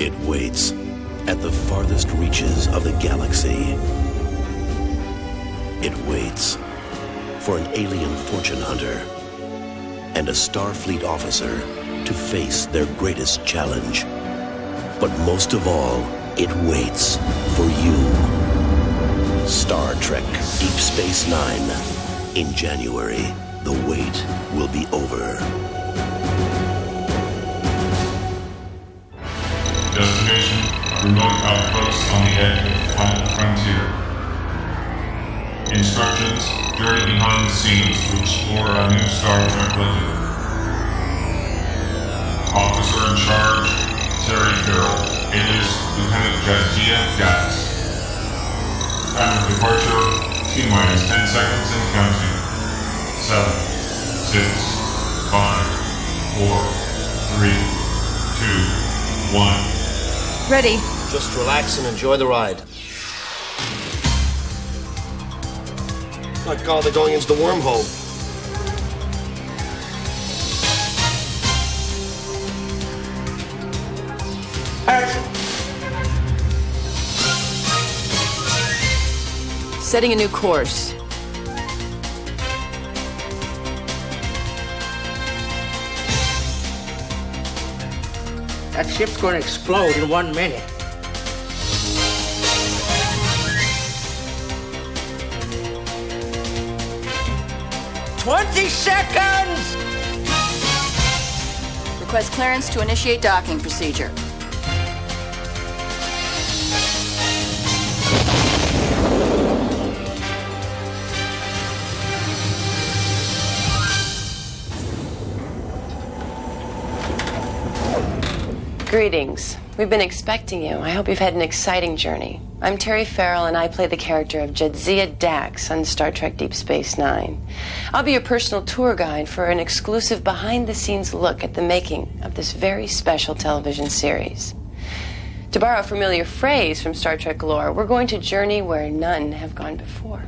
It waits at the farthest reaches of the galaxy. It waits for an alien fortune hunter and a Starfleet officer to face their greatest challenge. But most of all, it waits for you. Star Trek Deep Space Nine. In January, the wait will be over. Destination, remote outpost on the edge of the final frontier. Instructions, journey behind the scenes to explore a new Star Trek legend. Officer in charge, Terry Farrell, alias Lieutenant Jadzia Dax. Time of departure, T-minus 10 seconds and counting. 7, 6, 5, 4, 3, 2, 1. Ready. Just relax and enjoy the ride. My God, they're going into the wormhole. Action! Setting a new course. That ship's going to explode in 1 minute. "20 seconds! Request clearance to initiate docking procedure. Greetings. We've been expecting you. I hope you've had an exciting journey. I'm Terry Farrell, and I play the character of Jadzia Dax on Star Trek Deep Space Nine. I'll be your personal tour guide for an exclusive behind-the-scenes look at the making of this very special television series. To borrow a familiar phrase from Star Trek lore, we're going to journey where none have gone before.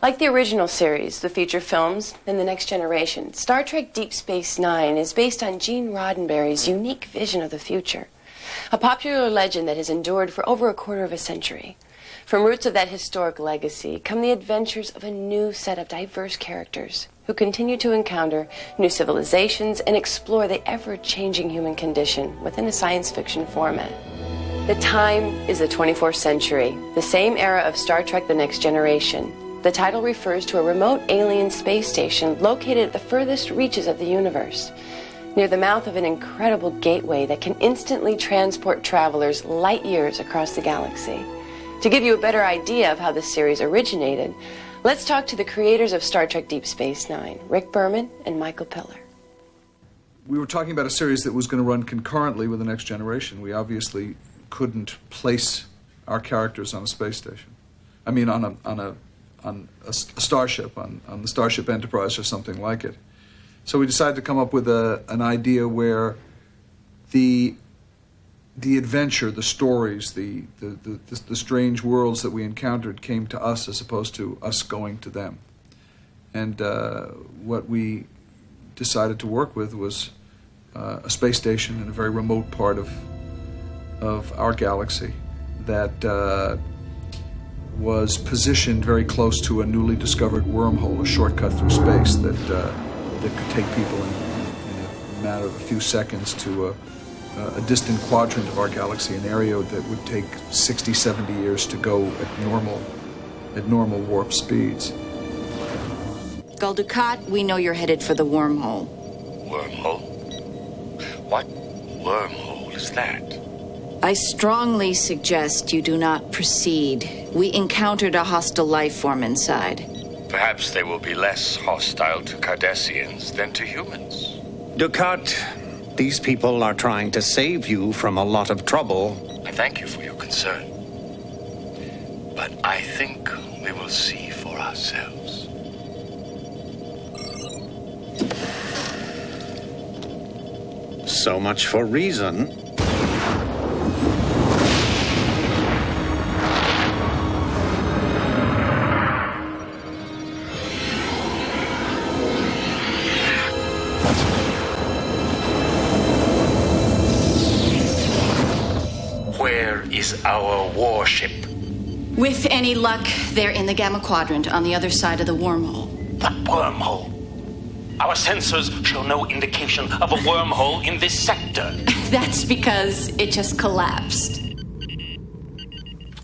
Like the original series, the feature films, and The Next Generation, Star Trek Deep Space Nine is based on Gene Roddenberry's unique vision of the future, a popular legend that has endured for over a quarter of a century. From roots of that historic legacy come the adventures of a new set of diverse characters who continue to encounter new civilizations and explore the ever-changing human condition within a science fiction format. The time is the 24th century, the same era of Star Trek The Next Generation. The title refers to a remote alien space station located at the furthest reaches of the universe, near the mouth of an incredible gateway that can instantly transport travelers light years across the galaxy. To give you a better idea of how this series originated, let's talk to the creators of Star Trek Deep Space Nine, Rick Berman and Michael Piller. We were talking about a series that was going to run concurrently with The Next Generation. We obviously couldn't place our characters on a space station. I mean, on a starship, on the Starship Enterprise or something like it. So we decided to come up with an idea where the adventure, the stories, the strange worlds that we encountered came to us as opposed to us going to them. And what we decided to work with was a space station in a very remote part of our galaxy that was positioned very close to a newly discovered wormhole, a shortcut through space that could take people in a matter of a few seconds to a distant quadrant of our galaxy, an area that would take 60, 70 years to go at normal warp speeds. Gul Dukat, we know you're headed for the wormhole. Wormhole? What wormhole is that? I strongly suggest you do not proceed. We encountered a hostile life form inside. Perhaps they will be less hostile to Cardassians than to humans. Dukat, These people are trying to save you from a lot of trouble. I thank you for your concern. But I think we will see for ourselves. So much for reason. Where is our warship? With any luck, they're in the Gamma Quadrant on the other side of the wormhole. What wormhole? Our sensors show no indication of a wormhole in this sector. That's because it just collapsed.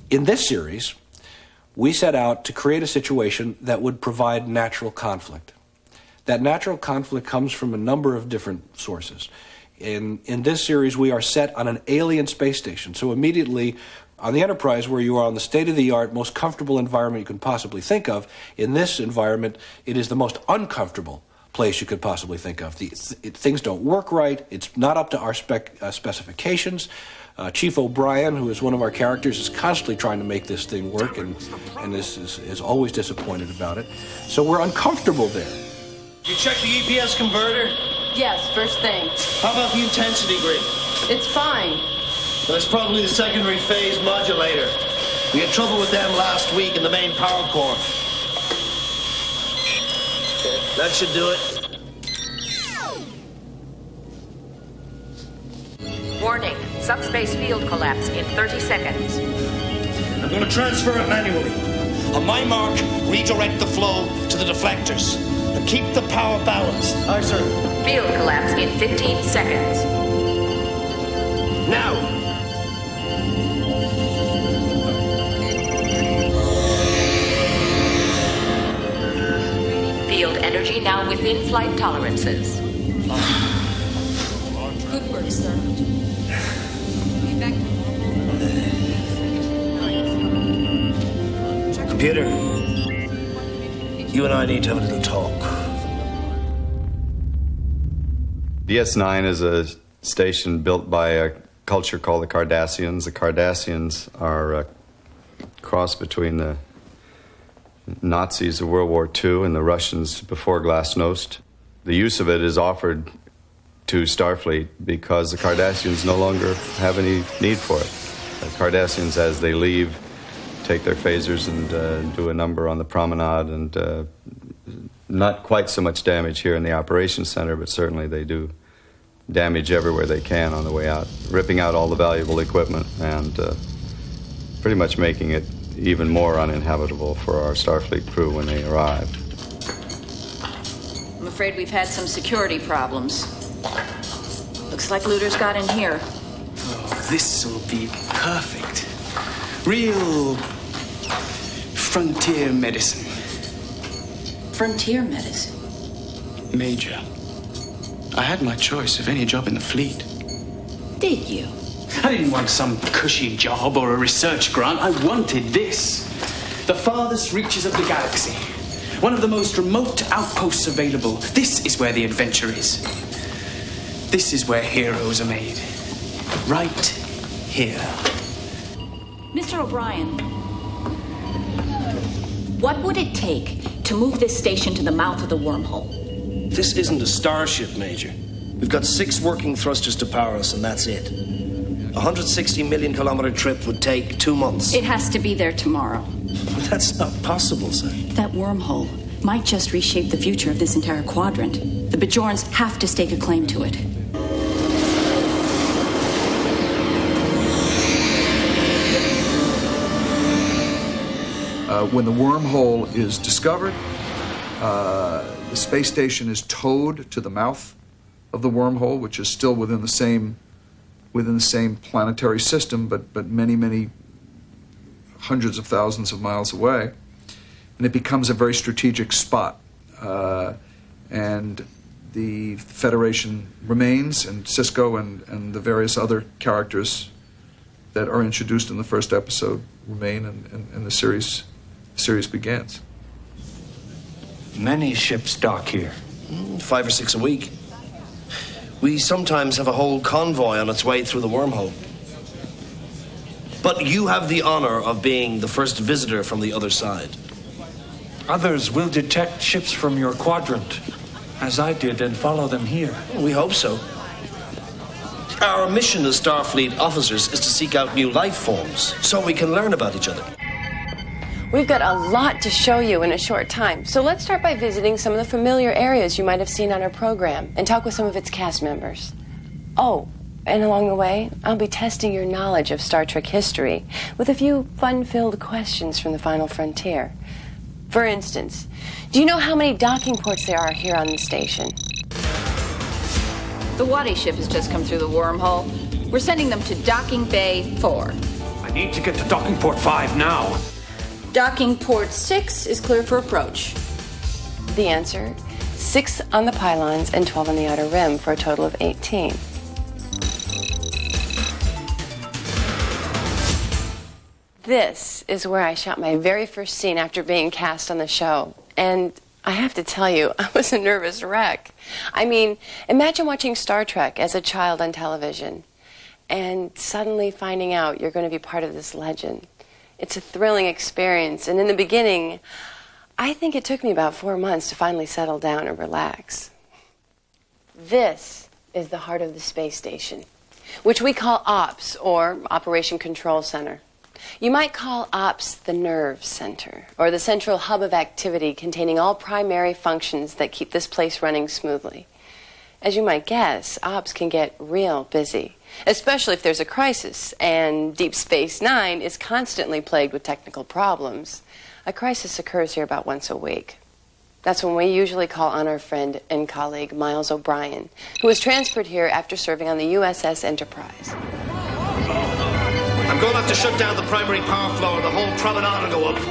In this series, we set out to create a situation that would provide natural conflict. That natural conflict comes from a number of different sources. In this series, we are set on an alien space station. So immediately on the Enterprise, where you are on the state-of-the-art, most comfortable environment you can possibly think of, in this environment, it is the most uncomfortable place you could possibly think of. Things don't work right. It's not up to our specifications. Chief O'Brien, who is one of our characters, is constantly trying to make this thing work and is always disappointed about it. So we're uncomfortable there. You check the EPS converter? Yes, first thing. How about the intensity grid? It's fine. Well, it's probably the secondary phase modulator. We had trouble with them last week in the main power core. Okay, that should do it. Warning, subspace field collapse in 30 seconds. I'm going to transfer it manually. On my mark, redirect the flow to the deflectors. And keep the power balanced. Aye, sir. Field collapse in 15 seconds. Now! Field energy now within flight tolerances. Good work, sir. Computer, you and I need to have a little talk. DS9 is a station built by a culture called the Cardassians. The Cardassians are a cross between the Nazis of World War II and the Russians before Glasnost. The use of it is offered to Starfleet because the Cardassians no longer have any need for it. The Cardassians, as they leave, take their phasers and do a number on the promenade, and not quite so much damage here in the operations center, but certainly they do damage everywhere they can on the way out, ripping out all the valuable equipment and pretty much making it even more uninhabitable for our Starfleet crew when they arrive. I'm afraid we've had some security problems. Looks like looters got in here. Oh, this will be perfect. Real frontier medicine. Frontier medicine? Major, I had my choice of any job in the fleet. Did you? I didn't want some cushy job or a research grant. I wanted this. The farthest reaches of the galaxy. One of the most remote outposts available. This is where the adventure is. This is where heroes are made. Right here. Mr. O'Brien, what would it take to move this station to the mouth of the wormhole? This isn't a starship, Major. We've got 6 working thrusters to power us, and that's it. A 160 million kilometer trip would take 2 months. It has to be there tomorrow. But that's not possible, sir. That wormhole might just reshape the future of this entire quadrant. The Bajorans have to stake a claim to it. When the wormhole is discovered, the space station is towed to the mouth of the wormhole, which is still within the same planetary system, but many hundreds of thousands of miles away, and it becomes a very strategic spot. And the Federation remains, and Cisco and the various other characters that are introduced in the first episode remain, and the series begins. Many ships dock here. 5 or 6 a week. We sometimes have a whole convoy on its way through the wormhole. But you have the honor of being the first visitor from the other side. Others will detect ships from your quadrant, as I did, and follow them here. We hope so. Our mission as Starfleet officers is to seek out new life forms, so we can learn about each other. We've got a lot to show you in a short time, so let's start by visiting some of the familiar areas you might have seen on our program and talk with some of its cast members. Oh, and along the way, I'll be testing your knowledge of Star Trek history with a few fun-filled questions from the Final Frontier. For instance, do you know how many docking ports there are here on the station? The Wadi ship has just come through the wormhole. We're sending them to Docking Bay 4. I need to get to Docking Port 5 now. Docking Port 6 is clear for approach. The answer, 6 on the pylons and 12 on the outer rim for a total of 18. This is where I shot my very first scene after being cast on the show. And I have to tell you, I was a nervous wreck. I mean, imagine watching Star Trek as a child on television and suddenly finding out you're going to be part of this legend. It's a thrilling experience, and in the beginning, I think it took me about 4 months to finally settle down and relax. This is the heart of the space station, which we call OPS, or Operation Control Center. You might call OPS the nerve center, or the central hub of activity containing all primary functions that keep this place running smoothly. As you might guess, OPS can get real busy, especially if there's a crisis, and Deep Space Nine is constantly plagued with technical problems. A crisis occurs here about once a week. That's when we usually call on our friend and colleague Miles O'Brien, who was transferred here after serving on the USS Enterprise. I'm going to have to shut down the primary power flow or the whole promenade will go up.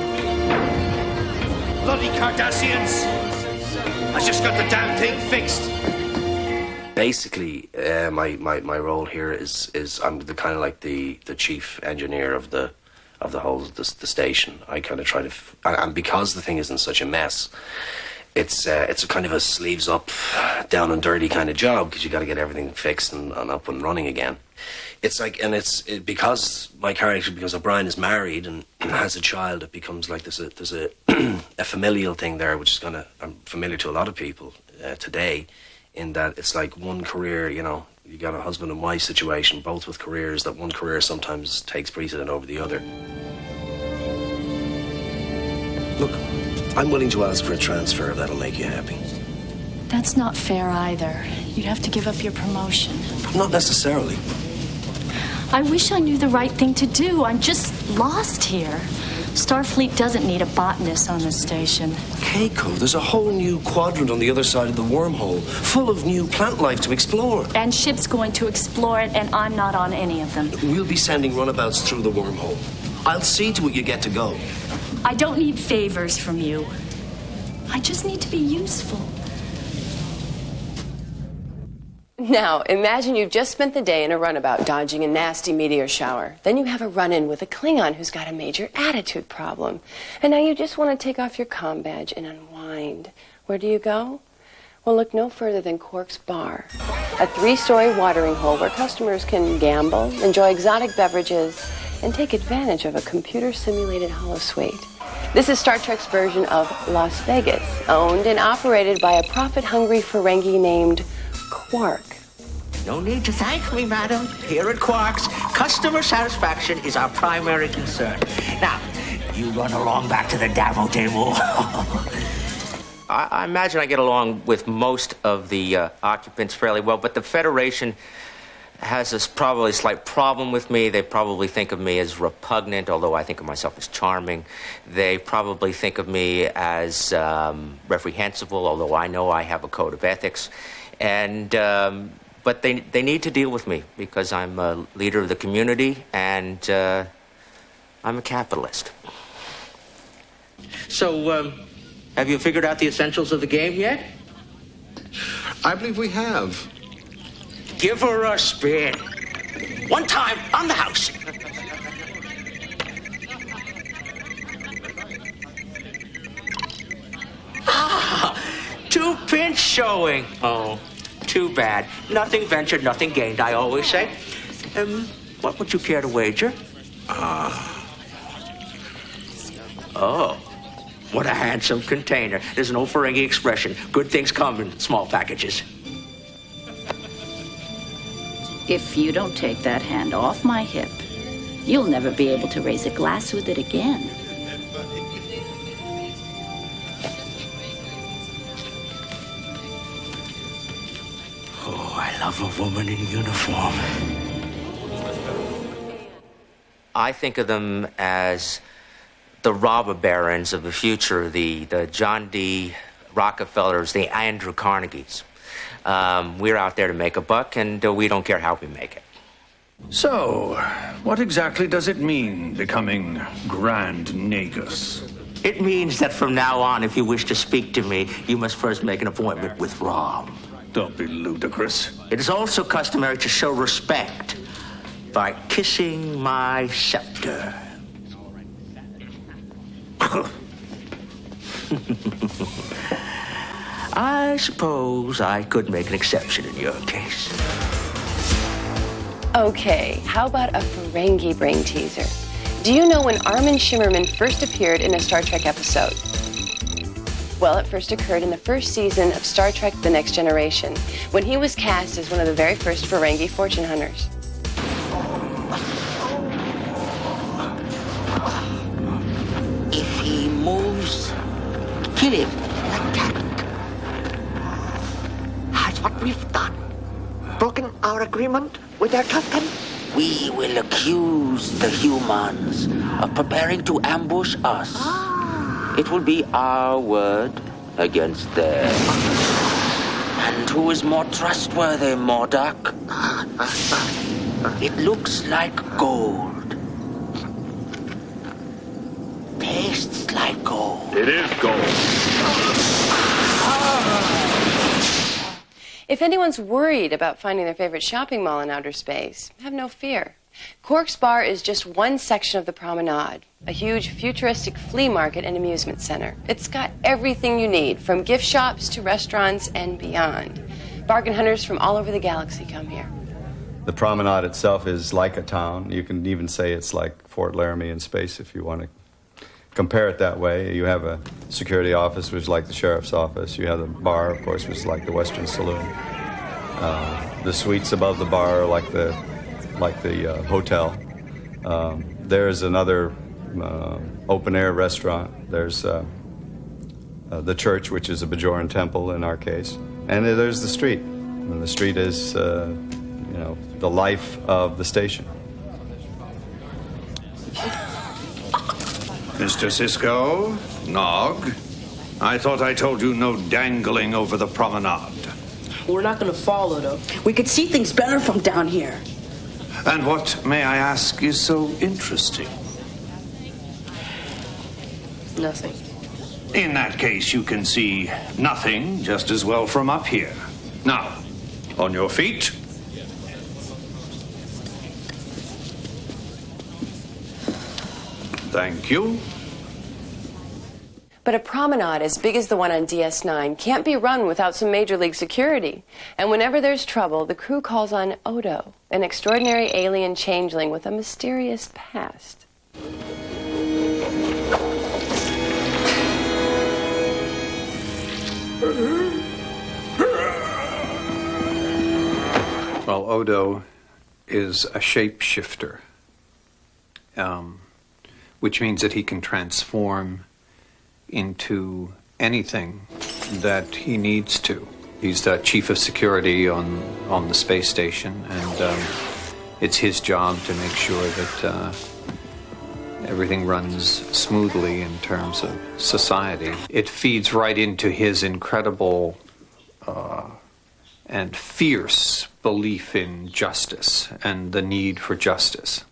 Bloody Cardassians! I just got the damn thing fixed. Basically, my role here is I'm the kind of like the chief engineer of the whole the station. I kind of try to and because the thing is in such a mess, it's a kind of a sleeves up, down and dirty kind of job because you got to get everything fixed and up and running again. It's like, and because my character, because O'Brien is married and has a child, it becomes like there's a a familial thing there, which is I'm familiar to a lot of people today, in that it's like one career, you know, you got a husband and wife situation, both with careers, that one career sometimes takes precedent over the other. Look, I'm willing to ask for a transfer if that'll make you happy. That's not fair either. You'd have to give up your promotion. Not necessarily. I wish I knew the right thing to do. I'm just lost here. Starfleet doesn't need a botanist on the station. Keiko, there's a whole new quadrant on the other side of the wormhole, full of new plant life to explore. And ships going to explore it, and I'm not on any of them. We'll be sending runabouts through the wormhole. I'll see to it you get to go. I don't need favors from you. I just need to be useful. Now, imagine you've just spent the day in a runabout dodging a nasty meteor shower. Then you have a run-in with a Klingon who's got a major attitude problem. And now you just want to take off your comm badge and unwind. Where do you go? Well, look no further than Quark's Bar, a 3-story watering hole where customers can gamble, enjoy exotic beverages, and take advantage of a computer-simulated holosuite. This is Star Trek's version of Las Vegas, owned and operated by a profit-hungry Ferengi named Quark. No need to thank me, madam. Here at Quark's, customer satisfaction is our primary concern. Now, you run along back to the Davo table. I imagine I get along with most of the occupants fairly well, but the Federation has this probably slight problem with me. They probably think of me as repugnant, although I think of myself as charming. They probably think of me as reprehensible, although I know I have a code of ethics. And but they need to deal with me because I'm a leader of the community and I'm a capitalist. So, have you figured out the essentials of the game yet? I believe we have. Give her a spin. One time on the house. Ah, 2 pinch showing. Oh, too bad. Nothing ventured, nothing gained, I always say. What would you care to wager? Oh, what a handsome container. There's an old Ferengi expression. Good things come in small packages. If you don't take that hand off my hip, you'll never be able to raise a glass with it again. Oh, I love a woman in uniform. I think of them as the robber barons of the future, the John D. Rockefellers, the Andrew Carnegies. We're out there to make a buck, and we don't care how we make it. So, what exactly does it mean, becoming Grand Nagus? It means that from now on, if you wish to speak to me, you must first make an appointment with Rom. Don't be ludicrous. It is also customary to show respect by kissing my scepter. I suppose I could make an exception in your case. Okay, how about a Ferengi brain teaser? Do you know when Armin Shimmerman first appeared in a Star Trek episode? Well, it first occurred in the first season of Star Trek The Next Generation, when he was cast as one of the very first Ferengi fortune hunters. If he moves, kill him like that. Has what we've done broken our agreement with our captain? We will accuse the humans of preparing to ambush us. It will be our word against theirs. And who is more trustworthy, Mordock? It looks like gold. Tastes like gold. It is gold. If anyone's worried about finding their favorite shopping mall in outer space, have no fear. Quark's Bar is just one section of the promenade, a huge futuristic flea market and amusement center. It's got everything you need, from gift shops to restaurants and beyond. Bargain hunters from all over the galaxy come here. The promenade itself is like a town. You can even say it's like Fort Laramie in space if you want to compare it that way. You have a security office, which is like the sheriff's office. You have the bar, of course, which is like the Western Saloon. The suites above the bar are like the hotel. There's another open-air restaurant. There's the church, which is a Bajoran temple in our case. And there's the street. And the street is, the life of the station. Mr. Sisko, Nog, I thought I told you no dangling over the promenade. We're not going to follow, though. We could see things better from down here. And what, may I ask, is so interesting? Nothing. In that case, you can see nothing just as well from up here. Now, on your feet. Thank you. But a promenade as big as the one on DS9 can't be run without some major league security. And whenever there's trouble, the crew calls on Odo, an extraordinary alien changeling with a mysterious past. Well, Odo is a shapeshifter, which means that he can transform into anything that he needs to. He's the chief of security on the space station, and it's his job to make sure that everything runs smoothly in terms of society. It feeds right into his incredible and fierce belief in justice and the need for justice.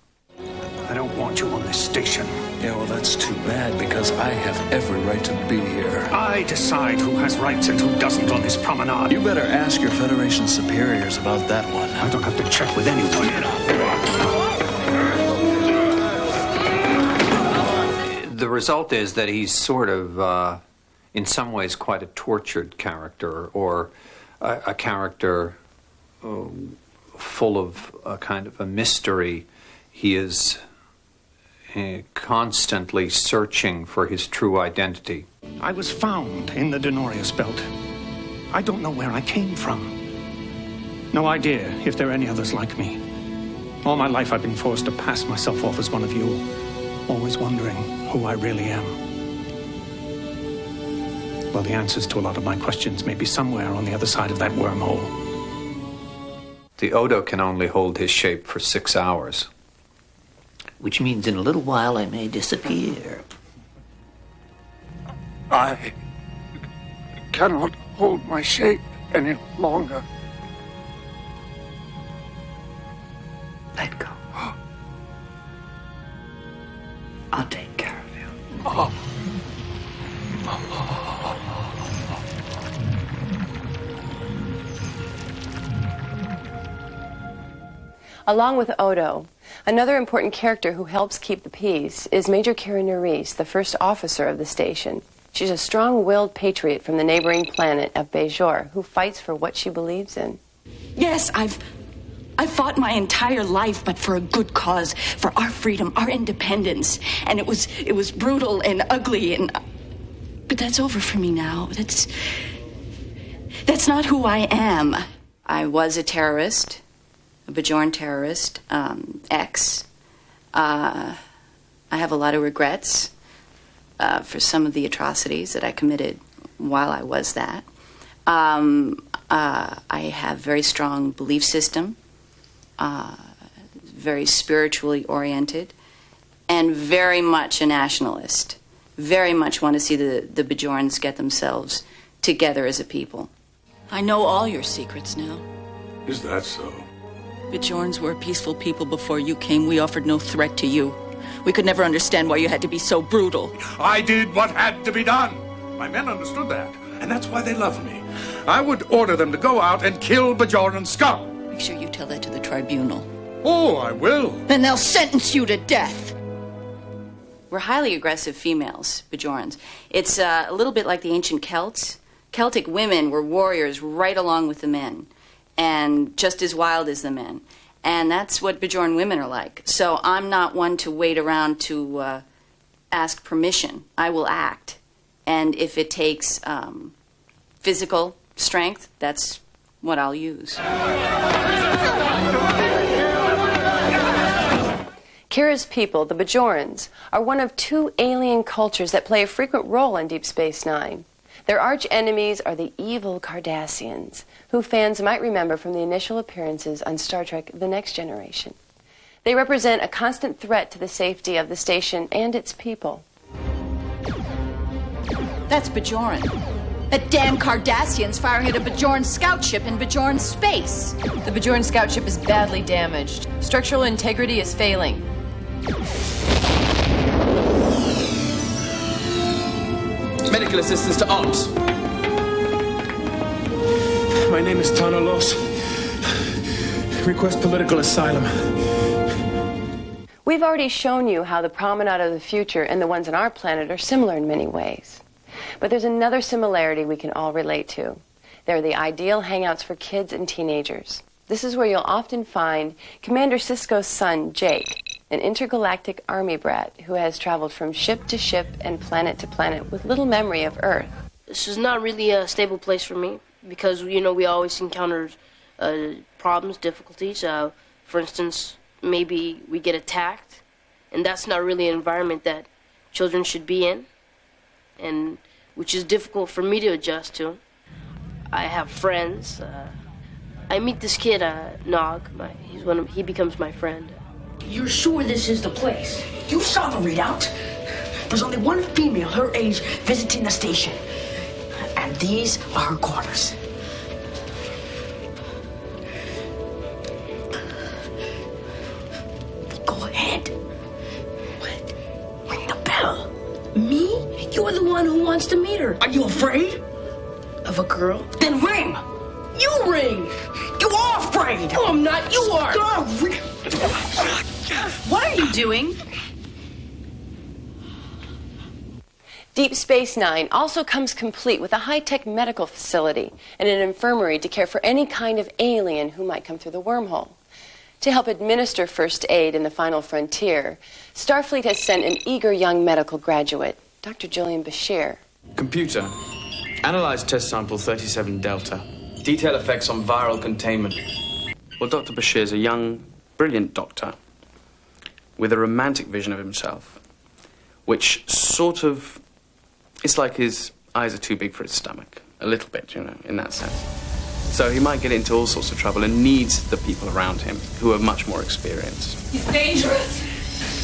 I don't want you on this station. Yeah, well, that's too bad, because I have every right to be here. I decide who has rights and who doesn't on this promenade. You better ask your Federation superiors about that one. I don't have to check with anyone. The result is that he's sort of, in some ways, quite a tortured character, or a character full of a kind of a mystery. He is constantly searching for his true identity. I was found in the Denorius Belt. I don't know where I came from. No idea if there are any others like me. All my life I've been forced to pass myself off as one of you, always wondering who I really am. Well, the answers to a lot of my questions may be somewhere on the other side of that wormhole. The Odo can only hold his shape for 6 hours. Which means in a little while I may disappear. I cannot hold my shape any longer. Let go. I'll take care of you. Oh. Along with Odo, another important character who helps keep the peace is Major Kira Nerys, the first officer of the station. She's a strong-willed patriot from the neighboring planet of Bejor who fights for what she believes in. Yes, I've fought my entire life, but for a good cause, for our freedom, our independence. And it was brutal and ugly, but that's over for me now. That's not who I am. I was a terrorist, a Bajoran terrorist, ex. I have a lot of regrets for some of the atrocities that I committed while I was that. I have very strong belief system, very spiritually oriented, and very much a nationalist. Very much want to see the Bajorans get themselves together as a people. I know all your secrets now. Is that so? Bajorans were a peaceful people before you came. We offered no threat to you. We could never understand why you had to be so brutal. I did what had to be done. My men understood that, and that's why they love me. I would order them to go out and kill Bajoran scum. Make sure you tell that to the tribunal. Oh, I will. Then they'll sentence you to death. We're highly aggressive females, Bajorans. It's a little bit like the ancient Celts. Celtic women were warriors right along with the men, and just as wild as the men. And that's what Bajoran women are like. So I'm not one to wait around to ask permission. I will act. And if it takes physical strength, that's what I'll use. Kira's people, the Bajorans, are one of two alien cultures that play a frequent role in Deep Space Nine. Their arch enemies are the evil Cardassians, who fans might remember from the initial appearances on Star Trek The Next Generation. They represent a constant threat to the safety of the station and its people. That's Bajoran. That damn Cardassian's firing at a Bajoran scout ship in Bajoran space. The Bajoran scout ship is badly damaged. Structural integrity is failing. Medical assistance to arms. My name is Tana Los. Request political asylum. We've already shown you how the Promenade of the Future and the ones on our planet are similar in many ways. But there's another similarity we can all relate to. They're the ideal hangouts for kids and teenagers. This is where you'll often find Commander Sisko's son, Jake, an intergalactic army brat who has traveled from ship to ship and planet to planet with little memory of Earth. This is not really a stable place for me because, you know, we always encounter problems, difficulties. For instance, maybe we get attacked, and that's not really an environment that children should be in, and which is difficult for me to adjust to. I have friends. I meet this kid, Nog. He becomes my friend. You're sure this is the place? You saw the readout. There's only one female her age visiting the station. And these are her quarters. Go ahead. What? Ring the bell. Me? You're the one who wants to meet her. Are you afraid? Of a girl? Then ring! You ring! You are afraid! No, I'm not. You are! What are you doing? Deep Space Nine also comes complete with a high-tech medical facility and an infirmary to care for any kind of alien who might come through the wormhole. To help administer first aid in the final frontier, Starfleet has sent an eager young medical graduate, Dr. Julian Bashir. Computer, analyze test sample 37 Delta. Detail effects on viral containment. Well, Dr. Bashir's a young, brilliant doctor with a romantic vision of himself, which sort of... It's like his eyes are too big for his stomach. A little bit, in that sense. So he might get into all sorts of trouble and needs the people around him who are much more experienced. He's dangerous.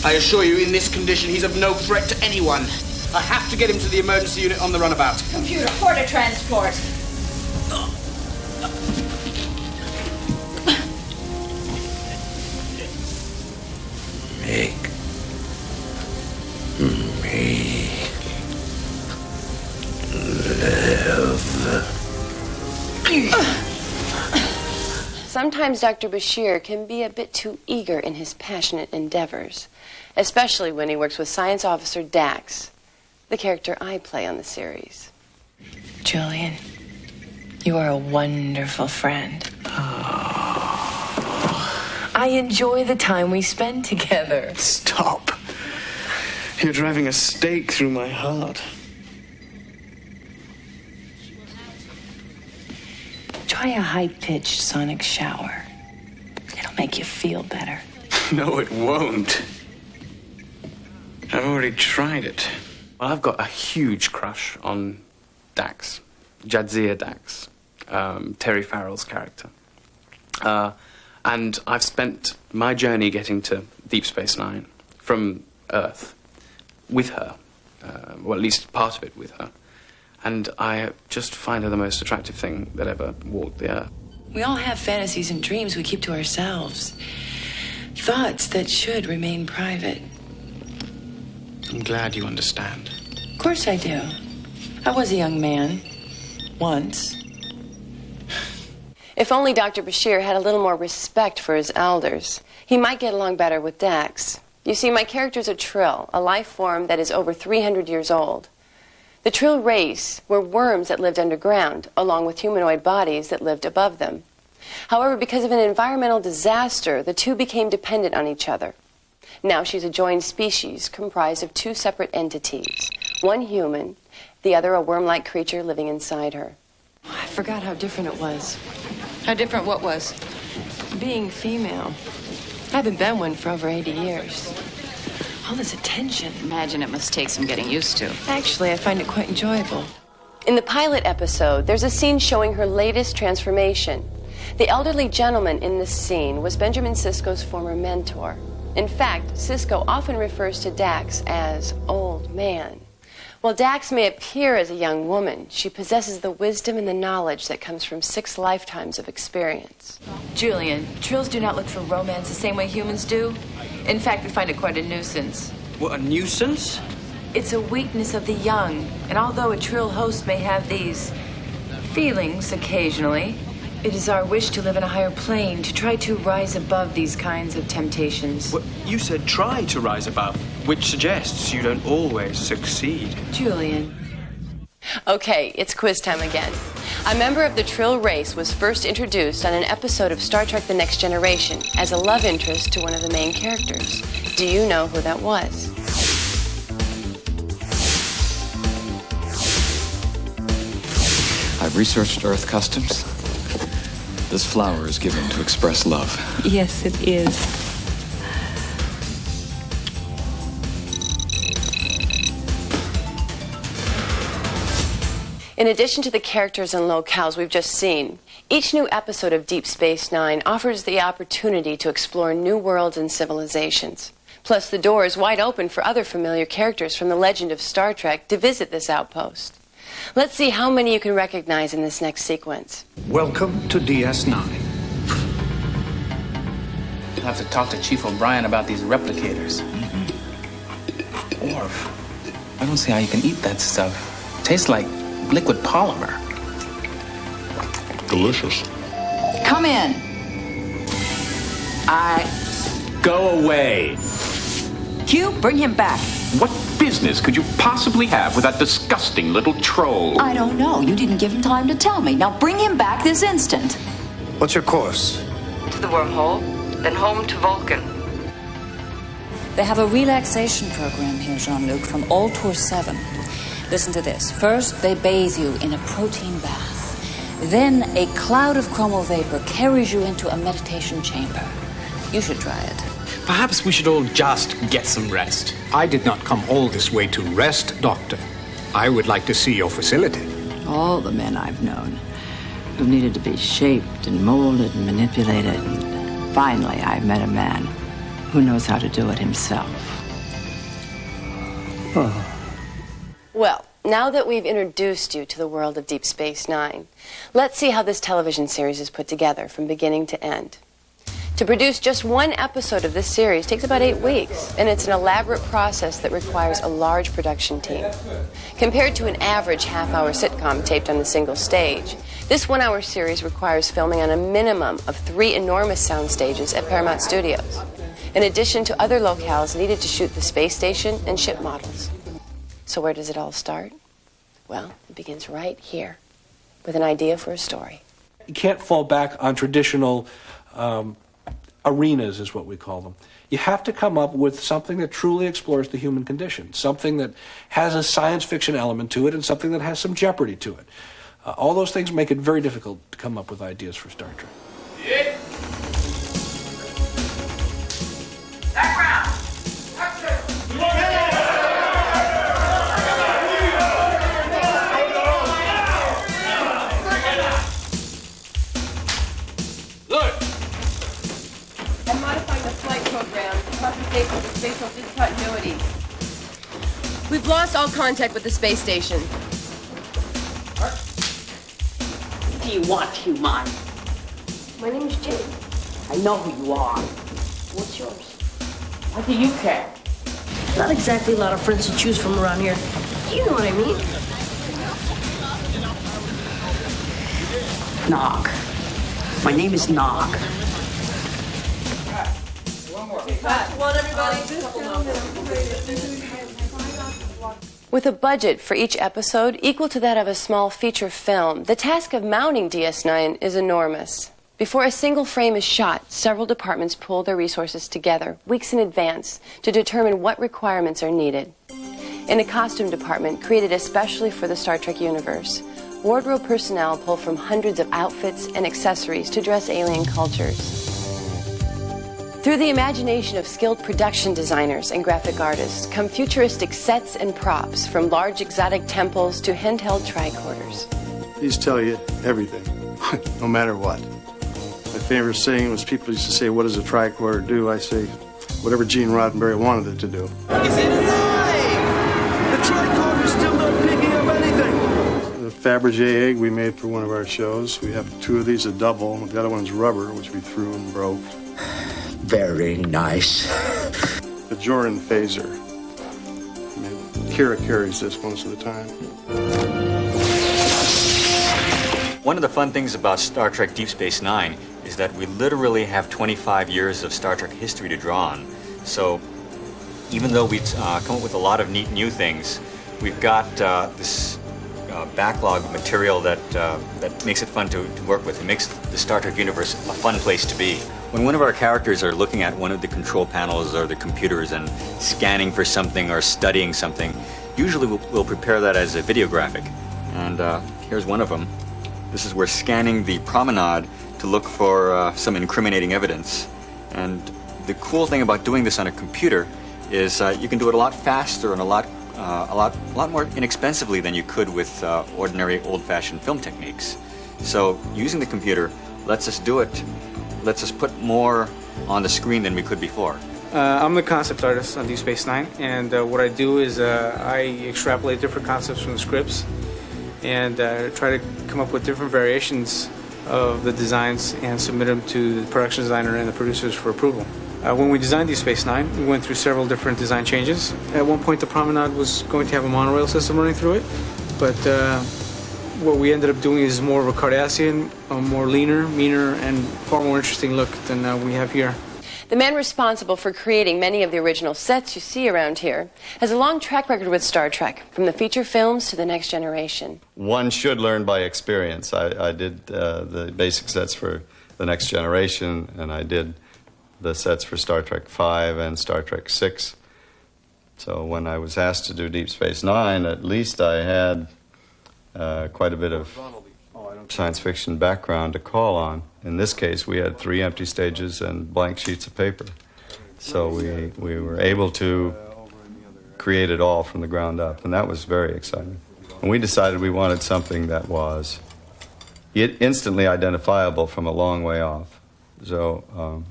I assure you, in this condition, he's of no threat to anyone. I have to get him to the emergency unit on the runabout. Computer, port of transport. Make me live. Sometimes Dr. Bashir can be a bit too eager in his passionate endeavors, especially when he works with Science Officer Dax, the character I play on the series. Julian, you are a wonderful friend. I enjoy the time we spend together. Stop. You're driving a stake through my heart. Try a high-pitched sonic shower. It'll make you feel better. No, it won't. I've already tried it. Well, I've got a huge crush on Dax. Jadzia Dax. Terry Farrell's character. And I've spent my journey getting to Deep Space Nine from Earth with her. Well, at least part of it with her. And I just find her the most attractive thing that ever walked the Earth. We all have fantasies and dreams we keep to ourselves. Thoughts that should remain private. I'm glad you understand. Of course I do. I was a young man. Once. If only Dr. Bashir had a little more respect for his elders, he might get along better with Dax. You see, my character's a Trill, a life form that is over 300 years old. The Trill race were worms that lived underground, along with humanoid bodies that lived above them. However, because of an environmental disaster, the two became dependent on each other. Now she's a joined species comprised of two separate entities, one human, the other a worm-like creature living inside her. I forgot how different it was. How different what was? Being female. I haven't been one for over 80 years. All this attention. Imagine it must take some getting used to. Actually, I find it quite enjoyable. In the pilot episode, there's a scene showing her latest transformation. The elderly gentleman in this scene was Benjamin Sisko's former mentor. In fact, Sisko often refers to Dax as old man. While Dax may appear as a young woman, she possesses the wisdom and the knowledge that comes from 6 lifetimes of experience. Julian, Trills do not look for romance the same way humans do. In fact, we find it quite a nuisance. What, a nuisance? It's a weakness of the young, and although a Trill host may have these feelings occasionally, it is our wish to live in a higher plane, to try to rise above these kinds of temptations. Well, you said try to rise above, which suggests you don't always succeed. Julian. Okay, it's quiz time again. A member of the Trill race was first introduced on an episode of Star Trek The Next Generation as a love interest to one of the main characters. Do you know who that was? I've researched Earth customs. This flower is given to express love. Yes, it is. In addition to the characters and locales we've just seen, each new episode of Deep Space Nine offers the opportunity to explore new worlds and civilizations. Plus, the door is wide open for other familiar characters from the legend of Star Trek to visit this outpost. Let's see how many you can recognize in this next sequence. Welcome to DS9. I'll have to talk to Chief O'Brien about these replicators. Orv, I don't see how you can eat that stuff. Tastes like liquid polymer. Delicious. Come in. Go away. Q, bring him back. What business could you possibly have with that disgusting little troll? I don't know. You didn't give him time to tell me. Now bring him back this instant. What's your course? To the wormhole, then home to Vulcan. They have a relaxation program here, Jean-Luc, from all tour 7. Listen to this. First, they bathe you in a protein bath. Then, a cloud of chromal vapor carries you into a meditation chamber. You should try it. Perhaps we should all just get some rest. I did not come all this way to rest, Doctor. I would like to see your facility. All the men I've known who needed to be shaped and molded and manipulated. And finally, I met a man who knows how to do it himself. Oh. Well, now that we've introduced you to the world of Deep Space Nine, let's see how this television series is put together from beginning to end. To produce just one episode of this series takes about 8 weeks, and it's an elaborate process that requires a large production team. Compared to an average half-hour sitcom taped on a single stage, this 1-hour series requires filming on a minimum of 3 enormous sound stages at Paramount Studios, in addition to other locales needed to shoot the space station and ship models. So where does it all start? Well, it begins right here, with an idea for a story. You can't fall back on traditional arenas, is what we call them. You have to come up with something that truly explores the human condition, something that has a science fiction element to it, and something that has some jeopardy to it. All those things make it very difficult to come up with ideas for Star Trek. Yeah. Background. I'm modifying the flight program to compensate for the spatial discontinuity. We've lost all contact with the space station. What do you want, human? My name is Jane. I know who you are. What's yours? What do you care? Not exactly a lot of friends to choose from around here. You know what I mean. Nog. My name is Nog. With a budget for each episode equal to that of a small feature film, the task of mounting DS9 is enormous. Before a single frame is shot, several departments pool their resources together, weeks in advance, to determine what requirements are needed. In a costume department created especially for the Star Trek universe, wardrobe personnel pull from hundreds of outfits and accessories to dress alien cultures. Through the imagination of skilled production designers and graphic artists come futuristic sets and props, from large exotic temples to handheld tricorders. These tell you everything, no matter what. My favorite saying was, people used to say, what does a tricorder do? I say, whatever Gene Roddenberry wanted it to do. Is it alive? The tricorder's still not picking up anything. The Fabergé egg we made for one of our shows. We have 2 of these, a double. The other one's rubber, which we threw and broke. Very nice. The Joran phaser. I mean, Kira carries this most of the time. One of the fun things about Star Trek Deep Space Nine is that we literally have 25 years of Star Trek history to draw on. So even though we've come up with a lot of neat new things, we've got this backlog of material that makes it fun to work with. It makes the Star Trek universe a fun place to be. When one of our characters are looking at one of the control panels or the computers and scanning for something or studying something, usually we'll prepare that as a video graphic. And here's one of them. This is we're scanning the promenade to look for some incriminating evidence. And the cool thing about doing this on a computer is you can do it a lot faster and a lot more inexpensively than you could with ordinary old-fashioned film techniques. So using the computer lets us do it, lets us put more on the screen than we could before. I'm the concept artist on Deep Space Nine, and what I do is I extrapolate different concepts from the scripts and try to come up with different variations of the designs and submit them to the production designer and the producers for approval. When we designed Deep Space Nine, we went through several different design changes. At one point, the promenade was going to have a monorail system running through it, but what we ended up doing is more of a Cardassian, a more leaner, meaner, and far more interesting look than we have here. The man responsible for creating many of the original sets you see around here has a long track record with Star Trek, from the feature films to the Next Generation. One should learn by experience. I did the basic sets for the Next Generation, and I did the sets for Star Trek V and Star Trek VI. So when I was asked to do Deep Space Nine, at least I had quite a bit of science fiction background to call on. In this case, we had 3 empty stages and blank sheets of paper. So we were able to create it all from the ground up, and that was very exciting. And we decided we wanted something that was instantly identifiable from a long way off. So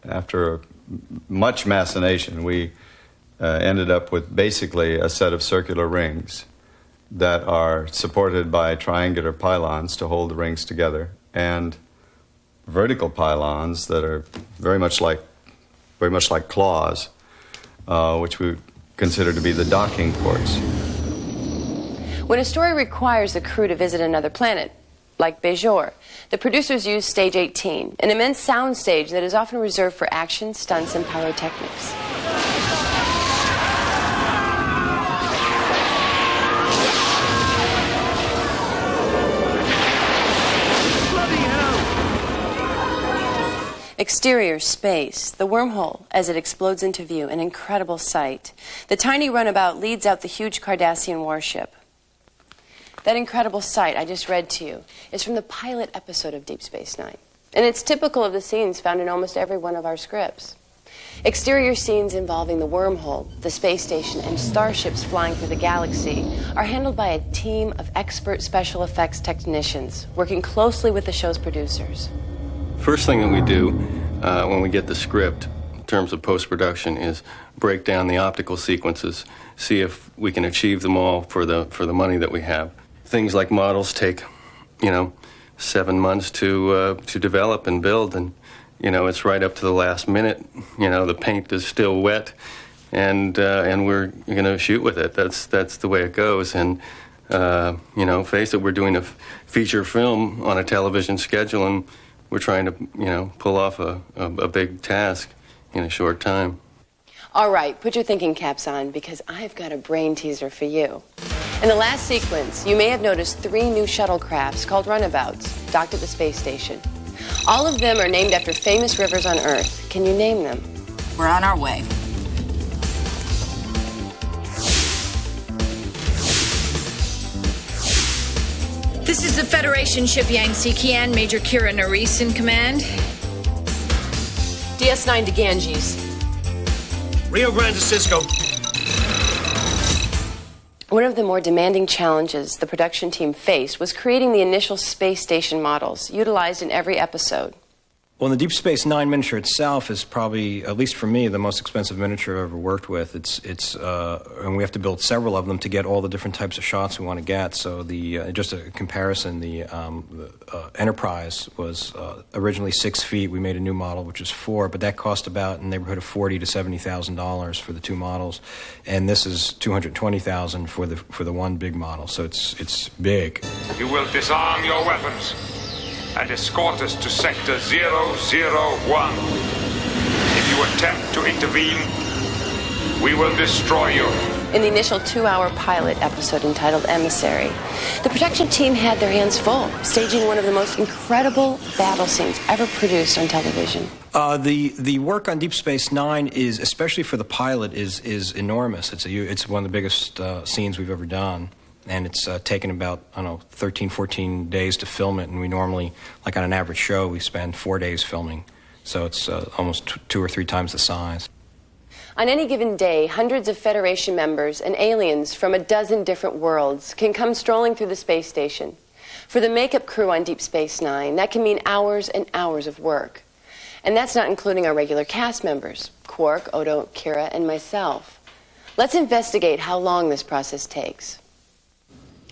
after much machination, we ended up with basically a set of circular rings that are supported by triangular pylons to hold the rings together, and vertical pylons that are very much like claws, which we consider to be the docking ports. When a story requires the crew to visit another planet, like Bajor, the producers use Stage 18, an immense sound stage that is often reserved for action, stunts, and pyrotechnics. Exterior space, the wormhole as it explodes into view, an incredible sight. The tiny runabout leads out the huge Cardassian warship. That incredible sight I just read to you is from the pilot episode of Deep Space Nine, and it's typical of the scenes found in almost every one of our scripts. Exterior scenes involving the wormhole, the space station, and starships flying through the galaxy are handled by a team of expert special effects technicians working closely with the show's producers. First thing that we do when we get the script in terms of post-production is break down the optical sequences, see if we can achieve them all for the money that we have. Things like models take, 7 months to develop and build, and it's right up to the last minute. The paint is still wet, and we're going to shoot with it. That's the way it goes. And face it, we're doing a feature film on a television schedule, and we're trying to, pull off a big task in a short time. All right, put your thinking caps on, because I've got a brain teaser for you. In the last sequence, you may have noticed 3 new shuttlecrafts called runabouts docked at the space station. All of them are named after famous rivers on Earth. Can you name them? We're on our way. This is the Federation ship Yangtze Kian, Major Kira Nerys in command. DS9 to Ganges. Rio Grande to Cisco. One of the more demanding challenges the production team faced was creating the initial space station models utilized in every episode. Well, the Deep Space Nine miniature itself is probably, at least for me, the most expensive miniature I've ever worked with. And we have to build several of them to get all the different types of shots we want to get. So just a comparison, the Enterprise was originally 6 feet. We made a new model, which is 4, but that cost about in the neighborhood of $40,000 to $70,000 for the 2 models, and this is $220,000 for the one big model. So it's big. You will disarm your weapons and escort us to Sector 001. If you attempt to intervene, we will destroy you. In the initial 2-hour pilot episode entitled Emissary, the production team had their hands full, staging one of the most incredible battle scenes ever produced on television. The work on Deep Space Nine is, especially for the pilot, is enormous. It's one of the biggest scenes we've ever done. And it's taken about, 13, 14 days to film it. And we normally, like on an average show, we spend 4 days filming. So it's almost 2 or 3 times the size. On any given day, hundreds of Federation members and aliens from a dozen different worlds can come strolling through the space station. For the makeup crew on Deep Space Nine, that can mean hours and hours of work. And that's not including our regular cast members, Quark, Odo, Kira, and myself. Let's investigate how long this process takes.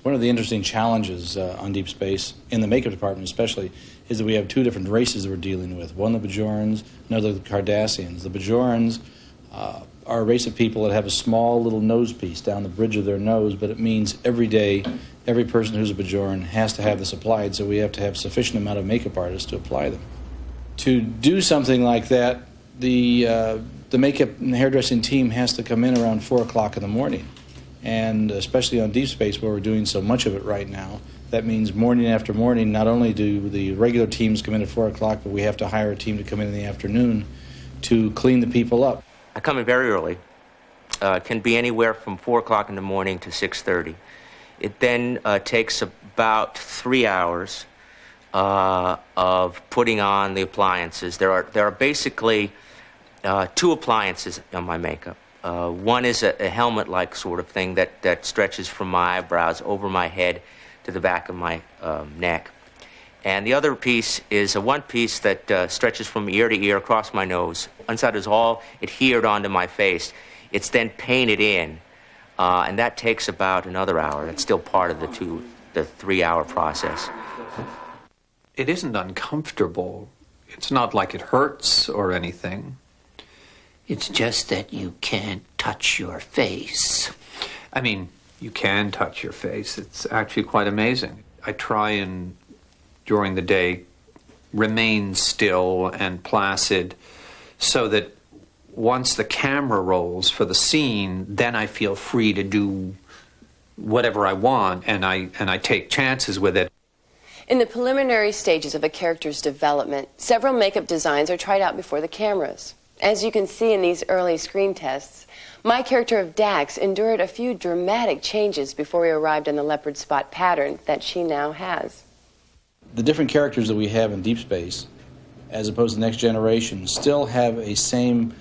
One of the interesting challenges on Deep Space, in the makeup department especially, is that we have 2 different races that we're dealing with. One, the Bajorans, another, the Cardassians. The Bajorans are a race of people that have a small little nose piece down the bridge of their nose, but it means every day, every person who's a Bajoran has to have this applied, so we have to have sufficient amount of makeup artists to apply them. To do something like that The makeup and hairdressing team has to come in around 4 o'clock in the morning. And especially on Deep Space, where we're doing so much of it right now, that means morning after morning, not only do the regular teams come in at 4 o'clock, but we have to hire a team to come in the afternoon to clean the people up. I come in very early. It can be anywhere from 4 o'clock in the morning to 6:30. It then takes about 3 hours of putting on the appliances. There are basically 2 appliances on my makeup. One is a helmet-like sort of thing that stretches from my eyebrows over my head to the back of my neck. And the other piece is a one piece that stretches from ear to ear across my nose. Inside is all adhered onto my face. It's then painted in, and that takes about another hour. That's still part of the 3-hour process. It isn't uncomfortable. It's not like it hurts or anything. It's just that you can't touch your face. I mean, you can touch your face. It's actually quite amazing. I try and, during the day, remain still and placid so that once the camera rolls for the scene, then I feel free to do whatever I want, and I take chances with it. In the preliminary stages of a character's development, several makeup designs are tried out before the cameras. As you can see in these early screen tests, my character of Dax endured a few dramatic changes before we arrived on the leopard spot pattern that she now has. The different characters that we have in Deep Space, as opposed to Next Generation, still have a same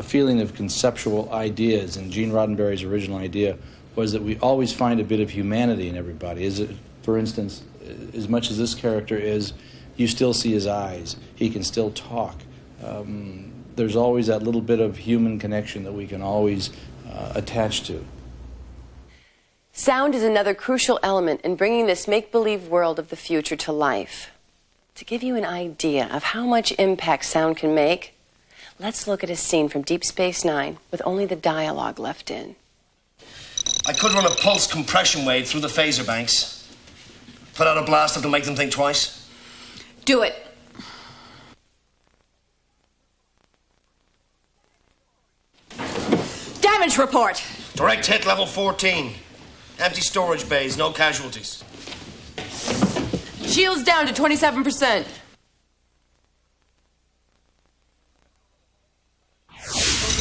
feeling of conceptual ideas. And Gene Roddenberry's original idea was that we always find a bit of humanity in everybody. For instance, as much as this character is, you still see his eyes. He can still talk. There's always that little bit of human connection that we can always attach to. Sound is another crucial element in bringing this make-believe world of the future to life. To give you an idea of how much impact sound can make, let's look at a scene from Deep Space Nine with only the dialogue left in. I could run a pulse compression wave through the phaser banks. Put out a blaster to make them think twice. Do it. Damage report. Direct hit level 14. Empty storage bays, no casualties. Shields down to 27%.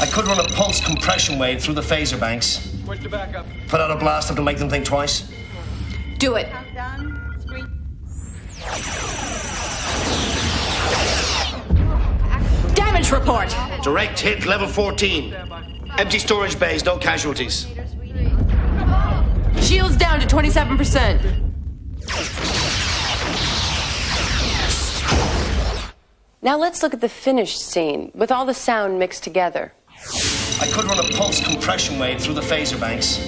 I could run a pulse compression wave through the phaser banks. Switch to backup. Put out a blaster to make them think twice. Do it. Damage report. Direct hit level 14. Empty storage bays, no casualties. Shields down to 27%. Now let's look at the finished scene with all the sound mixed together. I could run a pulse compression wave through the phaser banks.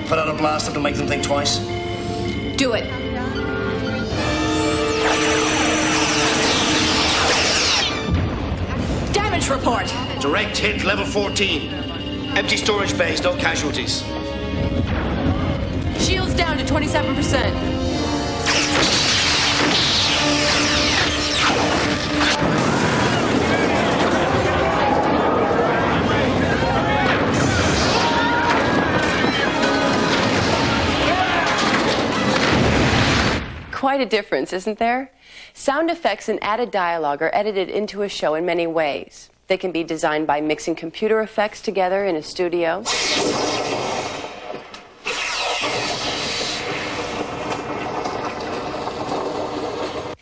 Put out a blaster to make them think twice. Do it. Damage report. Direct hit level 14. Empty storage bays, no casualties. Shields down to 27%. Quite a difference, isn't there? Sound effects and added dialogue are edited into a show in many ways. They can be designed by mixing computer effects together in a studio.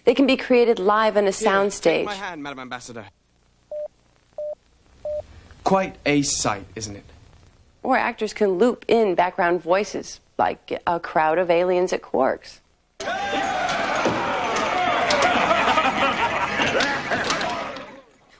They can be created live on a soundstage. Take my hand, Madam Ambassador. Quite a sight, isn't it? Or actors can loop in background voices, like a crowd of aliens at Quarks.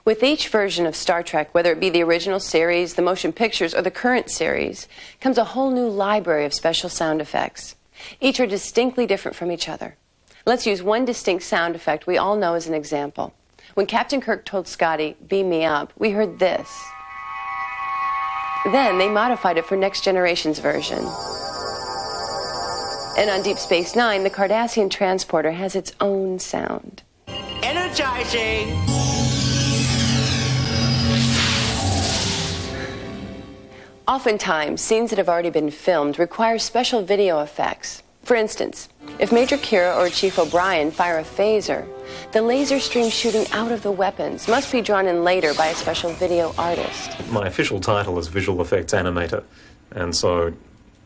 With each version of Star Trek, whether it be the original series, the motion pictures, or the current series, comes a whole new library of special sound effects. Each are distinctly different from each other. Let's use one distinct sound effect we all know as an example. When Captain Kirk told Scotty, "Beam me up," we heard this. Then they modified it for Next Generation's version. And on Deep Space Nine, the Cardassian transporter has its own sound. Energizing. Oftentimes, scenes that have already been filmed require special video effects. For instance, if Major Kira or Chief O'Brien fire a phaser, the laser stream shooting out of the weapons must be drawn in later by a special video artist. My official title is Visual Effects Animator, and so,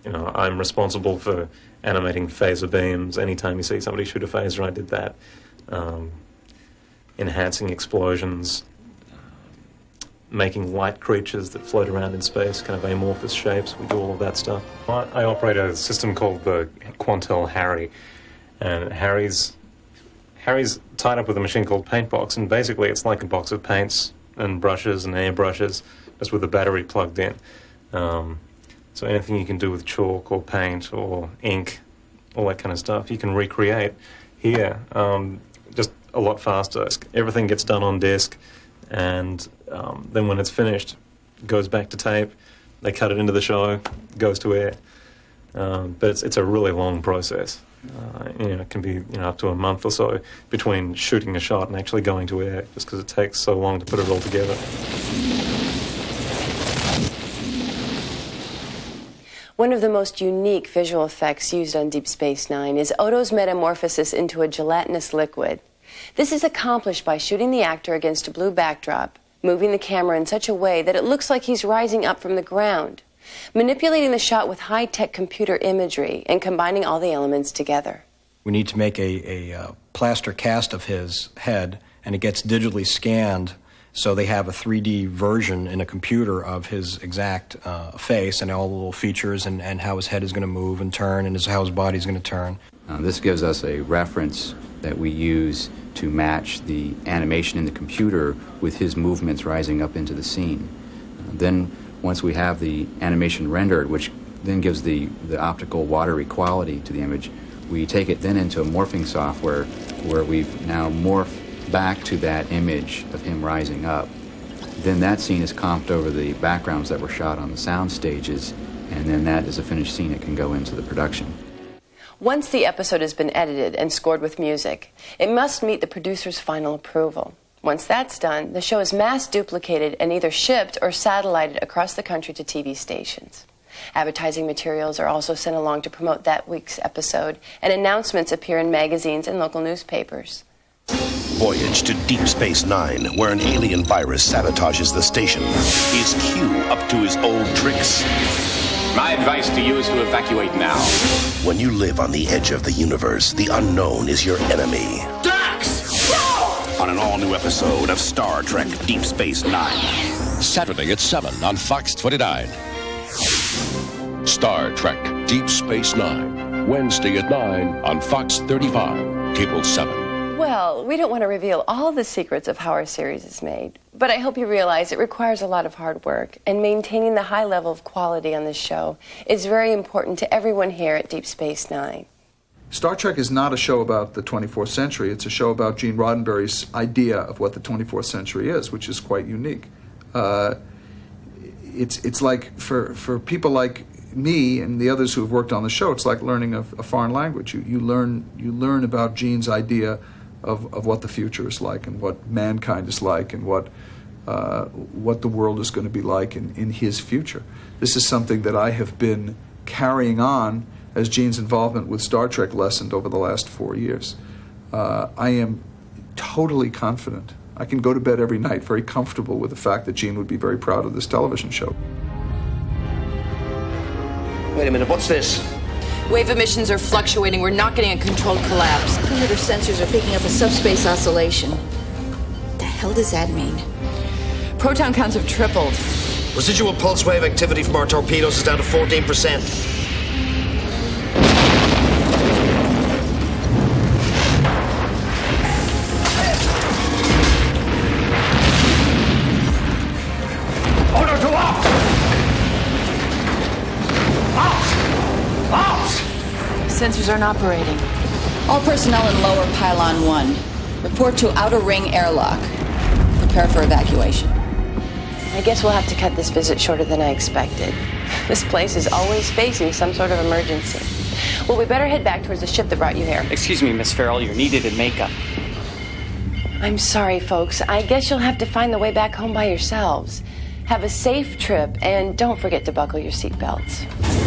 I'm responsible for animating phaser beams. Anytime you see somebody shoot a phaser, I did that. Enhancing explosions, making light creatures that float around in space, kind of amorphous shapes. We do all of that stuff. I operate a system called the Quantel Harry, and Harry's tied up with a machine called Paintbox, and basically it's like a box of paints and brushes and airbrushes, just with a battery plugged in. So anything you can do with chalk or paint or ink, all that kind of stuff, you can recreate here, just a lot faster. Everything gets done on disk, and then when it's finished, it goes back to tape, they cut it into the show, goes to air. But it's a really long process. It can be up to a month or so between shooting a shot and actually going to air, just because it takes so long to put it all together. One of the most unique visual effects used on Deep Space Nine is Odo's metamorphosis into a gelatinous liquid. This is accomplished by shooting the actor against a blue backdrop, moving the camera in such a way that it looks like he's rising up from the ground, manipulating the shot with high-tech computer imagery, and combining all the elements together. We need to make a plaster cast of his head, and it gets digitally scanned, so they have a 3D version in a computer of his exact face and all the little features and how his head is going to move and turn and how his body's going to turn. This gives us a reference that we use to match the animation in the computer with his movements rising up into the scene. Then once we have the animation rendered, which then gives the optical watery quality to the image, we take it then into a morphing software where we've now morphed back to that image of him rising up. Then that scene is comped over the backgrounds that were shot on the sound stages, and then that is a finished scene that can go into the production. Once the episode has been edited and scored with music, it must meet the producer's final approval. Once that's done, the show is mass duplicated and either shipped or satellited across the country to TV stations. Advertising materials are also sent along to promote that week's episode, and announcements appear in magazines and local newspapers. Voyage to Deep Space Nine, where an alien virus sabotages the station. Is Q up to his old tricks? My advice to you is to evacuate now. When you live on the edge of the universe, the unknown is your enemy. Dax! On an all-new episode of Star Trek Deep Space Nine. Saturday at 7 on Fox 29. Star Trek Deep Space Nine. Wednesday at 9 on Fox 35, Cable 7. Well, we don't want to reveal all the secrets of how our series is made, but I hope you realize it requires a lot of hard work, and maintaining the high level of quality on this show is very important to everyone here at Deep Space Nine. Star Trek is not a show about the 24th century. It's a show about Gene Roddenberry's idea of what the 24th century is, which is quite unique. It's like, for people like me and the others who have worked on the show, it's like learning a foreign language. You learn about Gene's idea of what the future is like and what mankind is like and what the world is going to be like in his future. This is something that I have been carrying on as Gene's involvement with Star Trek lessened over the last 4 years. I am totally confident. I can go to bed every night very comfortable with the fact that Gene would be very proud of this television show. Wait a minute, what's this? Wave emissions are fluctuating. We're not getting a controlled collapse. Perimeter sensors are picking up a subspace oscillation. What the hell does that mean? Proton counts have tripled. Residual pulse wave activity from our torpedoes is down to 14%. Order to ops! Ops! Sensors aren't operating. All personnel in lower pylon 1. Report to outer ring airlock. Prepare for evacuation. I guess we'll have to cut this visit shorter than I expected. This place is always facing some sort of emergency. Well, we better head back towards the ship that brought you here. Excuse me, Miss Farrell, you're needed in makeup. I'm sorry, folks. I guess you'll have to find the way back home by yourselves. Have a safe trip, and don't forget to buckle your seatbelts.